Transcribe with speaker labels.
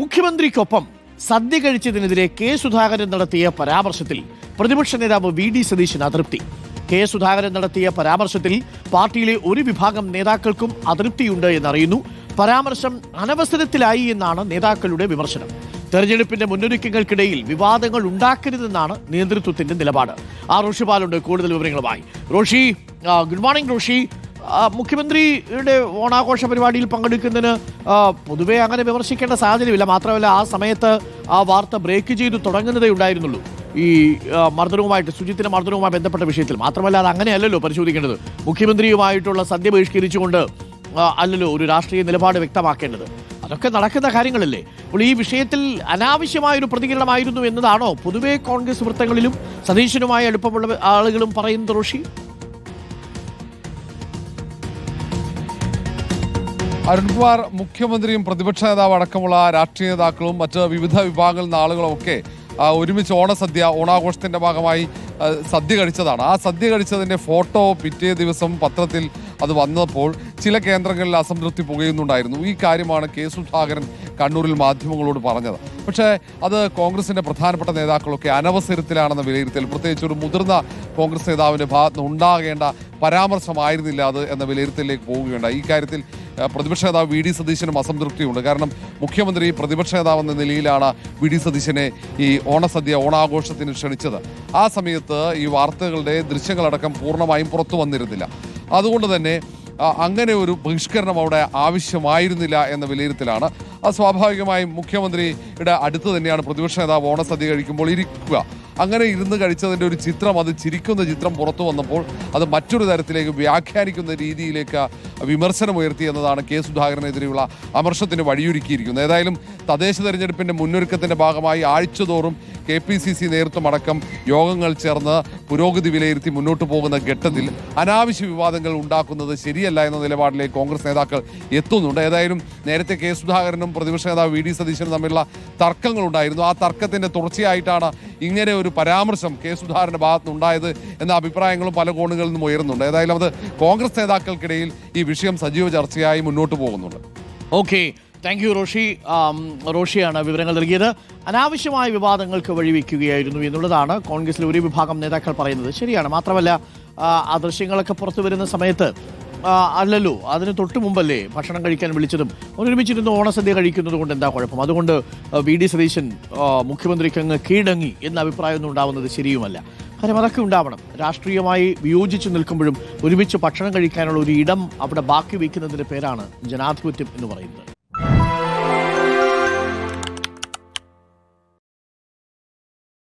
Speaker 1: മുഖ്യമന്ത്രിക്കൊപ്പം സദ്യ കഴിച്ചതിനെതിരെ K Sudhakaran നടത്തിയ പരാമർശത്തിൽ പ്രതിപക്ഷ നേതാവ് വി.ഡി. സതീശൻ അതൃപ്തി. കെ സുധാകരൻ നടത്തിയ പരാമർശത്തിൽ പാർട്ടിയിലെ ഒരു വിഭാഗം നേതാക്കൾക്കും അതൃപ്തിയുണ്ട് എന്നറിയുന്നു. പരാമർശം അനവസരത്തിലായി എന്നാണ് നേതാക്കളുടെ വിമർശനം. തെരഞ്ഞെടുപ്പിന്റെ മുന്നൊരുക്കങ്ങൾക്കിടയിൽ വിവാദങ്ങൾ ഉണ്ടാക്കരുതെന്നാണ് നേതൃത്വത്തിന്റെ നിലപാട്. റോഷിപാലുണ്ട് കൂടുതൽ വിവരങ്ങളുമായി. Roshi, good morning Roshi. മുഖ്യമന്ത്രിയുടെ ഓണാഘോഷ പരിപാടിയിൽ പങ്കെടുക്കുന്നതിന് പൊതുവെ അങ്ങനെ വിമർശിക്കേണ്ട സാഹചര്യമില്ല. മാത്രമല്ല, ആ സമയത്ത് ആ വാർത്ത ബ്രേക്ക് ചെയ്തു തുടങ്ങുന്നതേ ഉണ്ടായിരുന്നുള്ളൂ ഈ മർദ്ദനവുമായിട്ട്, സുജിത്തിന്റെ മർദ്ദനവുമായി ബന്ധപ്പെട്ട വിഷയത്തിൽ. മാത്രമല്ല, അത് അങ്ങനെയല്ലല്ലോ പരിശോധിക്കേണ്ടത്. മുഖ്യമന്ത്രിയുമായിട്ടുള്ള സദ്യ ബഹിഷ്കരിച്ചുകൊണ്ട് അല്ലല്ലോ ഒരു രാഷ്ട്രീയ നിലപാട് വ്യക്തമാക്കേണ്ടത്. അതൊക്കെ നടക്കുന്ന കാര്യങ്ങളല്ലേ. അപ്പോൾ ഈ വിഷയത്തിൽ അനാവശ്യമായൊരു പ്രതികരണമായിരുന്നു എന്നതാണോ പൊതുവെ കോൺഗ്രസ് വൃത്തങ്ങളിലും സതീശനുമായി അടുപ്പമുള്ള ആളുകളും പറയുന്നത് റോഷി?
Speaker 2: അരുൺകുമാർ, മുഖ്യമന്ത്രിയും പ്രതിപക്ഷ നേതാവ് അടക്കമുള്ള രാഷ്ട്രീയ നേതാക്കളും മറ്റ് വിവിധ വിഭാഗങ്ങളിൽ നിന്ന് ആളുകളും ഒക്കെ ഒരുമിച്ച് ഓണാഘോഷത്തിന്റെ ഭാഗമായി സദ്യ കഴിച്ചതാണ്. ആ സദ്യ കഴിച്ചതിന്റെ ഫോട്ടോ പിറ്റേ ദിവസം പത്രത്തിൽ അത് വന്നപ്പോൾ ചില കേന്ദ്രങ്ങളിൽ അസംതൃപ്തി പുകയുന്നുണ്ടായിരുന്നു. ഈ കാര്യമാണ് കെ സുധാകരൻ കണ്ണൂരിൽ മാധ്യമങ്ങളോട് പറഞ്ഞത്. പക്ഷേ അത് കോൺഗ്രസിന്റെ പ്രധാനപ്പെട്ട നേതാക്കളൊക്കെ അനവസരത്തിലാണെന്ന വിലയിരുത്തൽ, പ്രത്യേകിച്ച് ഒരു മുതിർന്ന കോൺഗ്രസ് നേതാവിന്റെ ഭാഗത്ത് ഉണ്ടാകേണ്ട പരാമർശമായിരുന്നില്ല അത് എന്ന വിലയിരുത്തലിലേക്ക് പോവുകയുണ്ടായി. ഈ കാര്യത്തിൽ പ്രതിപക്ഷ നേതാവ് വി.ഡി. സതീശനും അസംതൃപ്തിയുണ്ട്. കാരണം മുഖ്യമന്ത്രി പ്രതിപക്ഷ നേതാവ് എന്ന നിലയിലാണ് വി.ഡി. സതീശനെ ഈ ഓണാഘോഷത്തിന് ക്ഷണിച്ചത്. ആ സമയത്ത് ഈ വാർത്തകളുടെ ദൃശ്യങ്ങളടക്കം പൂർണ്ണമായും പുറത്തു വന്നിരുന്നില്ല. അതുകൊണ്ട് തന്നെ അങ്ങനെ ഒരു ബഹിഷ്കരണം അവിടെ ആവശ്യമായിരുന്നില്ല എന്ന വിലയിരുത്തലാണ്. സ്വാഭാവികമായും മുഖ്യമന്ത്രിയുടെ അടുത്ത് തന്നെയാണ് പ്രതിപക്ഷ നേതാവ് ഓണസദ്യ കഴിക്കുമ്പോൾ ഇരിക്കുക. അങ്ങനെ ഇരുന്ന് കഴിച്ചതിൻ്റെ ഒരു ചിത്രം, അത് ചിരിക്കുന്ന ചിത്രം പുറത്തു വന്നപ്പോൾ അത് മറ്റൊരു തരത്തിലേക്ക് വ്യാഖ്യാനിക്കുന്ന രീതിയിലേക്ക് വിമർശനമുയർത്തി എന്നതാണ് കെ സുധാകരനെതിരെയുള്ള അമർഷത്തിന് വഴിയൊരുക്കിയിരിക്കുന്നത്. ഏതായാലും തദ്ദേശ തെരഞ്ഞെടുപ്പിൻ്റെ മുന്നൊരുക്കത്തിൻ്റെ ഭാഗമായി ആഴ്ചതോറും KPCC നേതൃത്വമടക്കം യോഗങ്ങൾ ചേർന്ന് പുരോഗതി വിലയിരുത്തി മുന്നോട്ട് പോകുന്ന ഘട്ടത്തിൽ അനാവശ്യ വിവാദങ്ങൾ ഉണ്ടാക്കുന്നത് ശരിയല്ല എന്ന നിലപാടിലേക്ക് കോൺഗ്രസ് നേതാക്കൾ എത്തുന്നുണ്ട്. ഏതായാലും നേരത്തെ കെ സുധാകരനും പ്രതിപക്ഷ നേതാവ് വി.ഡി. സതീശനും തമ്മിലുള്ള തർക്കങ്ങളുണ്ടായിരുന്നു. ആ തർക്കത്തിന്റെ തുടർച്ചയായിട്ടാണ് ഇങ്ങനെ ഒരു പരാമർശം കെ സുധാകരന്റെ ഭാഗത്തുനിന്നുണ്ടായത് എന്ന അഭിപ്രായങ്ങളും പല കോണുകളിൽ നിന്നും ഉയർന്നുണ്ട്. ഏതായാലും അത് കോൺഗ്രസ് നേതാക്കൾക്കിടയിൽ ഈ വിഷയം സജീവ ചർച്ചയായി മുന്നോട്ട് പോകുന്നുണ്ട്.
Speaker 1: Okay, thank you Roshi. റോഷിയാണ് വിവരങ്ങൾ നൽകിയത്. അനാവശ്യമായ വിവാദങ്ങൾക്ക് വഴിവെക്കുകയായിരുന്നു എന്നുള്ളതാണ് കോൺഗ്രസിലെ ഒരു വിഭാഗം നേതാക്കൾ പറയുന്നത്. ശരിയാണ്. മാത്രമല്ല, ആ ദൃശ്യങ്ങളൊക്കെ പുറത്തു വരുന്ന സമയത്ത് അല്ലല്ലോ, അതിന് തൊട്ട് മുമ്പല്ലേ ഭക്ഷണം കഴിക്കാൻ വിളിച്ചതും. ഒരുമിച്ചിരുന്ന് ഓണസദ്യ കഴിക്കുന്നത് കൊണ്ട് എന്താ കുഴപ്പം? അതുകൊണ്ട് വി.ഡി. സതീശൻ മുഖ്യമന്ത്രിക്ക് അങ്ങ് കീഴടങ്ങി എന്ന അഭിപ്രായമൊന്നും ഉണ്ടാവുന്നത് ശരിയുമല്ല. കാര്യം അതൊക്കെ ഉണ്ടാവണം. രാഷ്ട്രീയമായി വിയോജിച്ച് നിൽക്കുമ്പോഴും ഒരുമിച്ച് ഭക്ഷണം കഴിക്കാനുള്ള ഒരു ഇടം അവിടെ ബാക്കി വയ്ക്കുന്നതിൻ്റെ പേരാണ് ജനാധിപത്യം എന്ന് പറയുന്നത്.